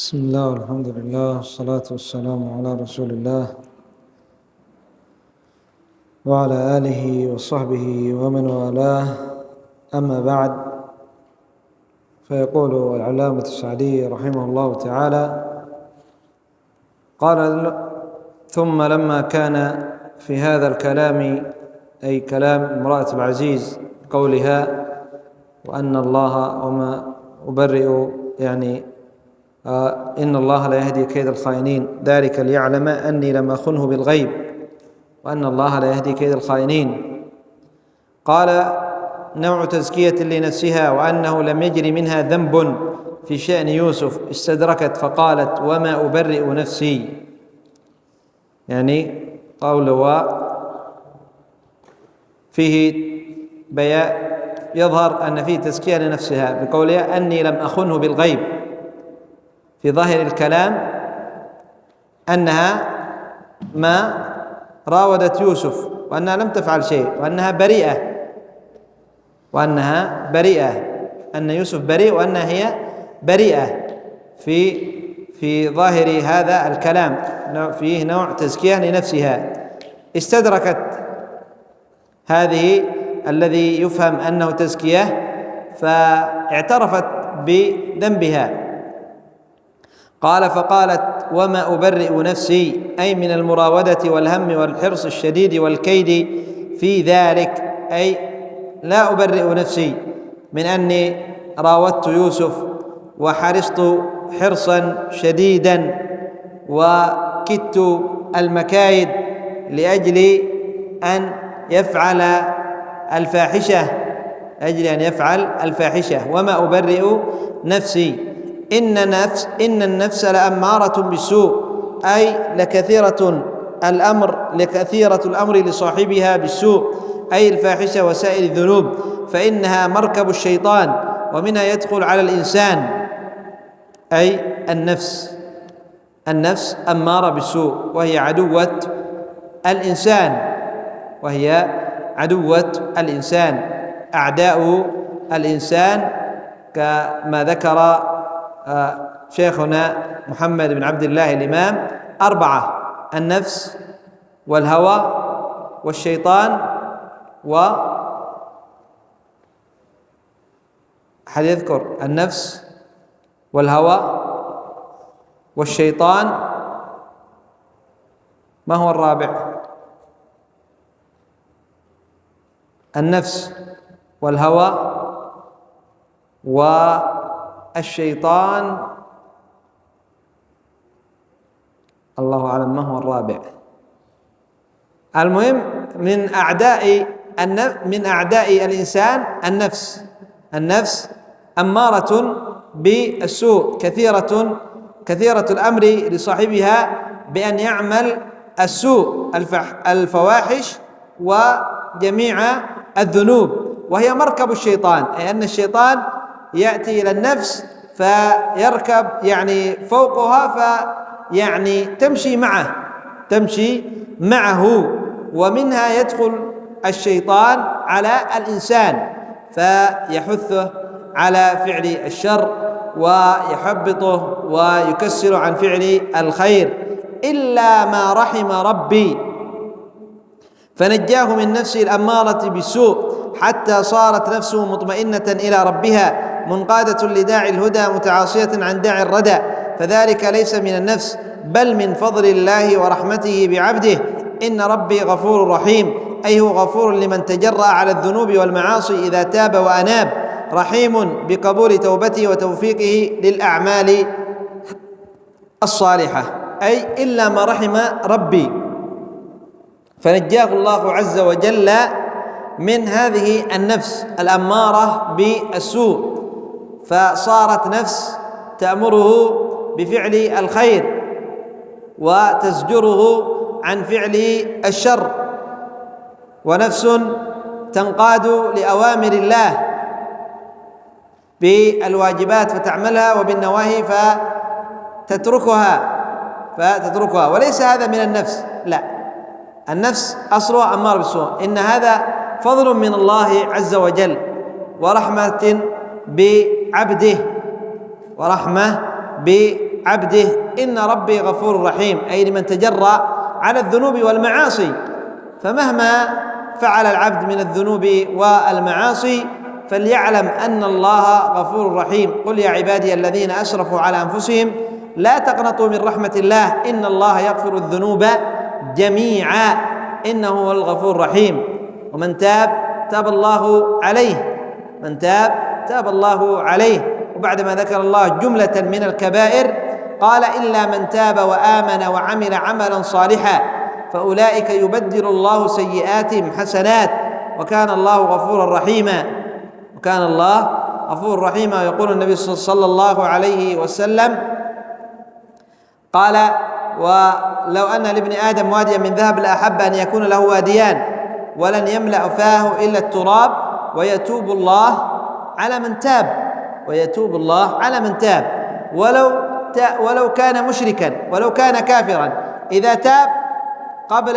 بسم الله والحمد لله والصلاة والسلام على رسول الله وعلى آله وصحبه ومن والاه. أما بعد، فيقول العلامة السعدي رحمه الله تعالى: قال: ثم لما كان في هذا الكلام، أي كلام امرأة العزيز، قولها وأن الله وما أبرئ، يعني إن الله لا يهدي كيد الخائنين، ذلك ليعلم أني لم أخنه بالغيب وأن الله لا يهدي كيد الخائنين. قال: نوع تزكية لنفسها، وأنه لم يجر منها ذنب في شأن يوسف، استدركت فقالت: وما أبرئ نفسي. يعني قول فيه بيان، يظهر أن فيه تزكية لنفسها بقولها أني لم أخنه بالغيب. في ظاهر الكلام أنها ما راودت يوسف، وأنها لم تفعل شيء، وأنها بريئة، أن يوسف بريء وأنها هي بريئة. في ظاهر هذا الكلام فيه نوع تزكية لنفسها. استدركت هذه الذي يفهم أنه تزكية، فاعترفت بذنبها. قال: فقالت: وما أبرئ نفسي، أي من المراودة والهم والحرص الشديد والكيد في ذلك، أي لا أبرئ نفسي من أني راودت يوسف وحرصت حرصا شديدا وكدت المكايد لأجل أن يفعل الفاحشة، وما أبرئ نفسي. إن النفس لأمارة بالسوء، أي لكثيرة الأمر لصاحبها بالسوء، أي الفاحشة وسائر الذنوب، فإنها مركب الشيطان، ومنها يدخل على الإنسان، أي النفس أمارة بالسوء، وهي عدوة الإنسان، أعداء الإنسان، كما ذكر شيخنا محمد بن عبد الله الإمام: 4: النفس والهوى والشيطان أحد يذكر النفس والهوى والشيطان؟ ما هو الرابع؟ النفس والهوى والشيطان، الله أعلم ما هو الرابع. المهم، من أعداء الإنسان النفس أمارة بالسوء، كثيرة الأمر لصاحبها بأن يعمل السوء، الفواحش وجميع الذنوب، وهي مركب الشيطان، أي أن الشيطان يأتي إلى النفس فيركب فوقها، تمشي معه، ومنها يدخل الشيطان على الإنسان فيحثه على فعل الشر ويحبطه ويكسر عن فعل الخير، إلا ما رحم ربي فنجاه من نفسه الأمارة بالسوء، حتى صارت نفسه مطمئنة إلى ربها، منقادة لداعي الهدى، متعاصية عن داعي الردى، فذلك ليس من النفس، بل من فضل الله ورحمته بعبده. إن ربي غفور رحيم، أي هو غفور لمن تجرأ على الذنوب والمعاصي إذا تاب وأناب، رحيم بقبول توبته وتوفيقه للأعمال الصالحة، أي إلا ما رحم ربي، فنجاه الله عز وجل من هذه النفس الأمارة بالسوء، فصارت نفس تأمره بفعل الخير وتزجره عن فعل الشر، ونفس تنقاد لأوامر الله بالواجبات فتعملها، وبالنواهي فتتركها، وليس هذا من النفس، لا، النفس أصلها أمارة بالسوء. إن هذا فضل من الله عز وجل ورحمة بعبده، ورحمة عبده إن ربي غفور رحيم، أي لمن تجرأ على الذنوب والمعاصي. فمهما فعل العبد من الذنوب والمعاصي فليعلم أن الله غفور رحيم. قل يا عبادي الذين أسرفوا على أنفسهم لا تقنطوا من رحمة الله إن الله يغفر الذنوب جميعا إنه هو الغفور الرحيم. ومن تاب تاب الله عليه، من تاب تاب الله عليه. وبعدما ذكر الله جملة من الكبائر قال إلا من تاب وآمن وعمل عملا صالحا فأولئك يبدل الله سيئاتهم حسنات وكان الله غفورا رحيما، وكان الله غفورا رحيما. ويقول النبي صلى الله عليه وسلم قال ولو أن لابن آدم واديا من ذهب لأحب أن يكون له واديان ولن يملأ فاه إلا التراب ويتوب الله على من تاب، ويتوب الله على من تاب ولو كان مشركا ولو كان كافرا، إذا تاب قبل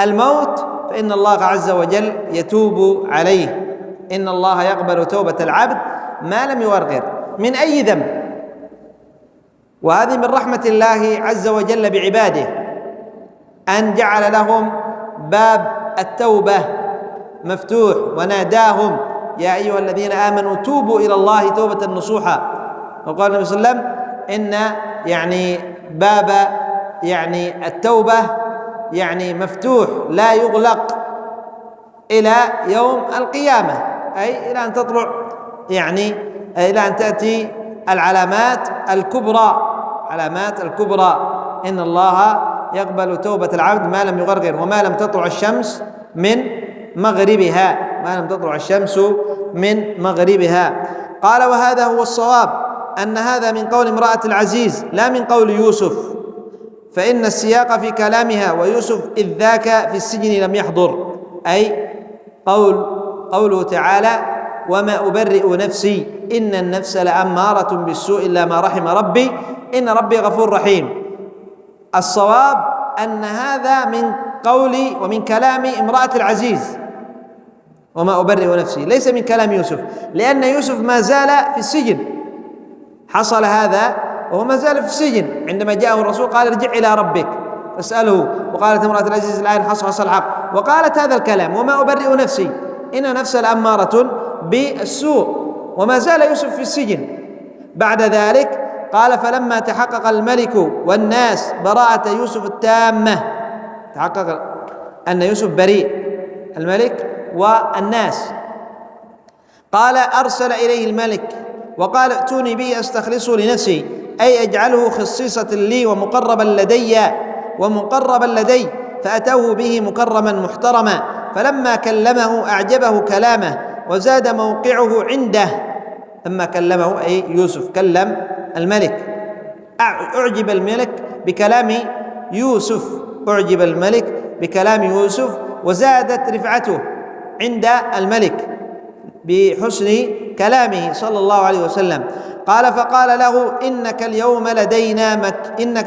الموت فإن الله عز وجل يتوب عليه. إن الله يقبل توبة العبد ما لم يغرغر من أي ذنب. وهذه من رحمة الله عز وجل بعباده أن جعل لهم باب التوبة مفتوح وناداهم يا أيها الذين آمنوا توبوا إلى الله توبة نصوحا. وقال النبي صلى الله عليه وسلم إن باب التوبة مفتوح لا يغلق إلى يوم القيامة، أي إلى أن تطلع إلى أن تأتي العلامات الكبرى، علامات الكبرى. إن الله يقبل توبة العبد ما لم يغرغر وما لم تطلع الشمس من مغربها، ما لم تطلع الشمس من مغربها. قال وهذا هو الصواب أن هذا من قول امرأة العزيز لا من قول يوسف، فإن السياق في كلامها ويوسف إذ ذاك في السجن لم يحضر، أي قوله تعالى وما أبرئ نفسي إن النفس لأمارة بالسوء إلا ما رحم ربي إن ربي غفور رحيم. الصواب أن هذا من قولي ومن كلام امرأة العزيز وما أبرئ نفسي، ليس من كلام يوسف، لأن يوسف ما زال في السجن، حصل هذا وهو ما زال في السجن. عندما جاءه الرسول قال ارجع إلى ربك فاسأله، وقالت امرأة العزيز الآن حصل الحق، وقالت هذا الكلام وما أبرئ نفسي إن نفس الأمارة بالسوء، وما زال يوسف في السجن. بعد ذلك قال فلما تحقق الملك والناس براءة يوسف التامة، تحقق أن يوسف بريء، الملك والناس، قال أرسل إليه الملك وقال ائتوني به أستخلصه لنفسي، أي أجعله خصيصة لي ومقربا لدي، فأتوه به مكرما محترما، فلما كلمه أعجبه كلامه وزاد موقعه عنده. لما كلمه أي يوسف كلم الملك أعجب الملك بكلام يوسف، أعجب الملك بكلام يوسف وزادت رفعته عند الملك بحسن كلامه صلى الله عليه وسلم. قال فقال له إنك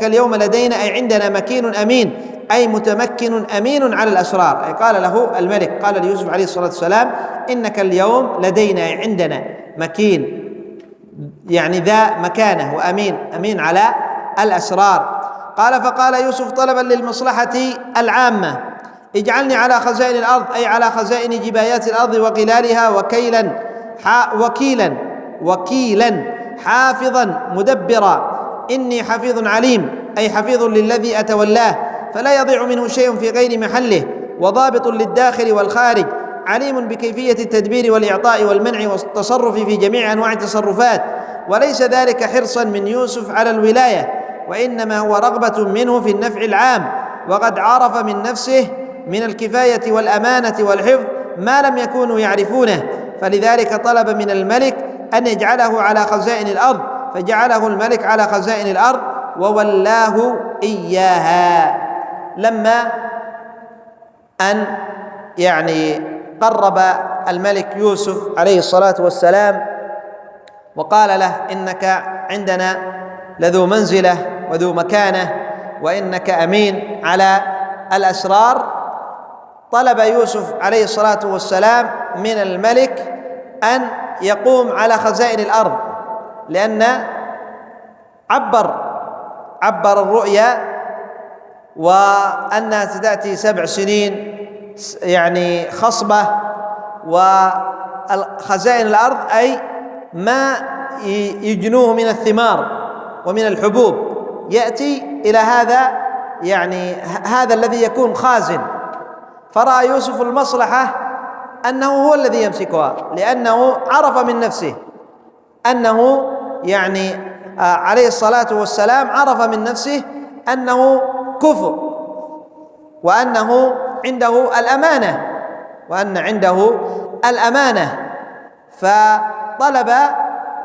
اليوم لدينا أي عندنا مكين أمين، أي متمكن أمين على الأسرار، أي قال له الملك قال ليوسف عليه الصلاة والسلام إنك اليوم لدينا أي عندنا مكين، ذا مكانه، وأمين أمين على الأسرار. قال فقال يوسف طلبا للمصلحة العامة اجعلني على خزائن الأرض، أي على خزائن جبايات الأرض وقلالها وكيلا حافظا مدبرا، إني حفيظ عليم، أي حفيظ للذي أتولاه فلا يضيع منه شيء في غير محله، وضابط للداخل والخارج، عليم بكيفية التدبير والإعطاء والمنع والتصرف في جميع أنواع التصرفات. وليس ذلك حرصا من يوسف على الولاية، وإنما هو رغبة منه في النفع العام، وقد عرف من نفسه من الكفاية والأمانة والحفظ ما لم يكونوا يعرفونه، فلذلك طلب من الملك أن يجعله على خزائن الأرض، فجعله الملك على خزائن الأرض وولاه إياها. لما أن قرب الملك يوسف عليه الصلاة والسلام وقال له إنك عندنا لذو منزلة وذو مكانة وإنك أمين على الأسرار، طلب يوسف عليه الصلاة والسلام من الملك أن يقوم على خزائن الأرض، لأن عبر الرؤيا وأنها ستأتي 7 سنين يعني خصبة، وخزائن الأرض أي ما يجنوه من الثمار ومن الحبوب يأتي إلى هذا، يعني هذا الذي يكون خازن. فرأى يوسف المصلحة أنه هو الذي يمسكها، لأنه عرف من نفسه أنه يعني عليه الصلاة والسلام عرف من نفسه أنه كفء، وأنه عنده الأمانة، فطلب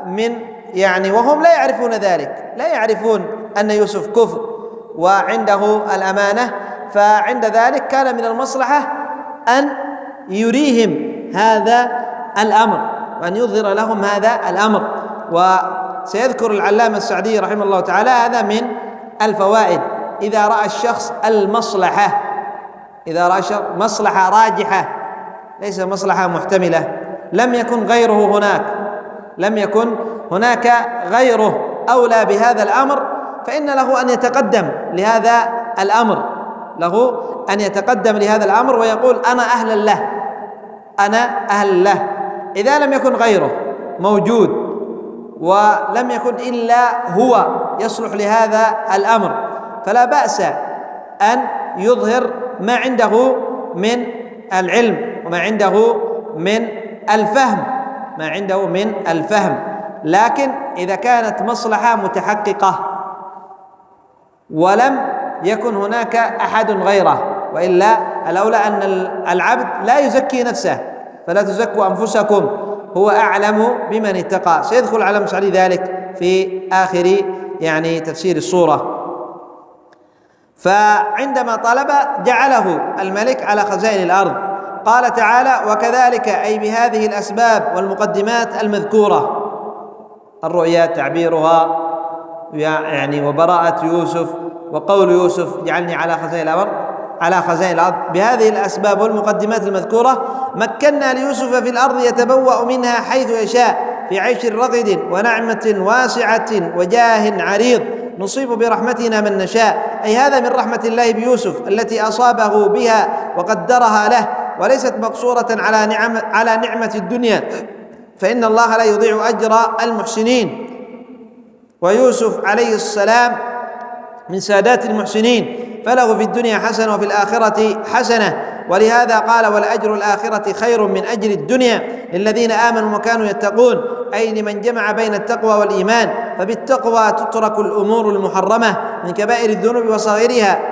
من يعني وهم لا يعرفون ذلك، لا يعرفون أن يوسف كفء وعنده الأمانة، فعند ذلك كان من المصلحة أن يريهم هذا الأمر وأن يظهر لهم هذا الأمر. وسيذكر العلامة السعدي رحمه الله تعالى هذا من الفوائد. إذا رأى الشخص المصلحة، إذا رأى مصلحة راجحة ليس مصلحة محتملة، لم يكن هناك غيره أولى بهذا الأمر، فإن له أن يتقدم لهذا الأمر ويقول أنا أهل له. إذا لم يكن غيره موجود ولم يكن إلا هو يصلح لهذا الأمر، فلا بأس أن يظهر ما عنده من العلم وما عنده من الفهم. لكن إذا كانت مصلحة متحققة ولم يكن هناك أحد غيره، وإلا الأولى أن العبد لا يزكي نفسه، فلا تزكوا أنفسكم هو أعلم بمن اتقى. سيدخل العلامة السعدي ذلك في آخر يعني تفسير السورة. فعندما طلب جعله الملك على خزائن الأرض. قال تعالى وكذلك أي بهذه الأسباب والمقدمات المذكورة، الرؤيا تعبيرها يعني وبراءة يوسف وقول يوسف جعلني على خزائن الأرض، بهذه الأسباب والمقدمات المذكورة مكنا ليوسف في الأرض يتبوأ منها حيث يشاء في عيش رغد ونعمة واسعة وجاه عريض نصيب برحمتنا من نشاء. أي هذا من رحمة الله بيوسف التي أصابه بها وقدرها له، وليست مقصورة على نعمة الدنيا، فإن الله لا يضيع أجر المحسنين. ويوسف عليه السلام من سادات المحسنين، فله في الدنيا حسنة وفي الآخرة حسنة، ولهذا قال ولأجر الآخرة خير من أجر الدنيا للذين آمنوا وكانوا يتقون، أي لمن جمع بين التقوى والإيمان. فبالتقوى تترك الأمور المحرمة من كبائر الذنوب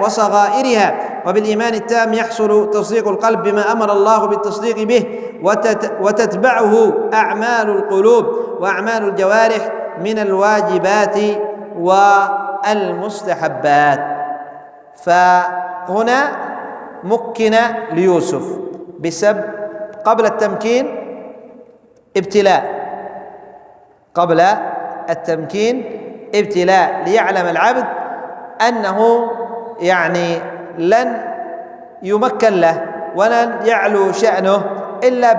وصغائرها، وبالإيمان التام يحصل تصديق القلب بما أمر الله بالتصديق به، وتتبعه أعمال القلوب وأعمال الجوارح من الواجبات والمستحبات. فهنا مكن ليوسف بسبب قبل التمكين ابتلاء ليعلم العبد أنه يعني لن يمكن له ولن يعلو شأنه إلا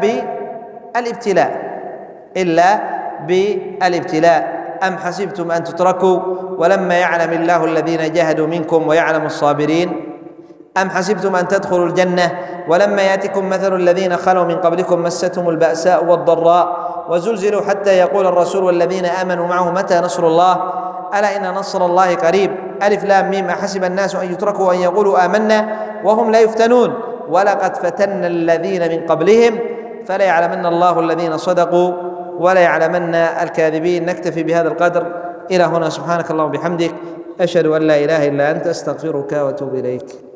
بالابتلاء. أم حسبتم أن تتركوا ولما يعلم الله الذين جاهدوا منكم ويعلم الصابرين؟ أم حسبتم أن تدخلوا الجنة ولما يأتكم مثل الذين خلوا من قبلكم مستهم البأساء والضراء وزلزلوا حتى يقول الرسول والذين آمنوا معه متى نصر الله؟ ألا إن نصر الله قريب. ألف لام ميم أحسب الناس أن يتركوا أن يقولوا آمنا وهم لا يفتنون ولقد فتنا الذين من قبلهم فلا يعلمن الله الذين صدقوا ولا يعلمن الكاذبين. نكتفي بهذا القدر إلى هنا. سبحانك اللهم وبحمدك أشهد أن لا إله إلا أنت أستغفرك وأتوب إليك.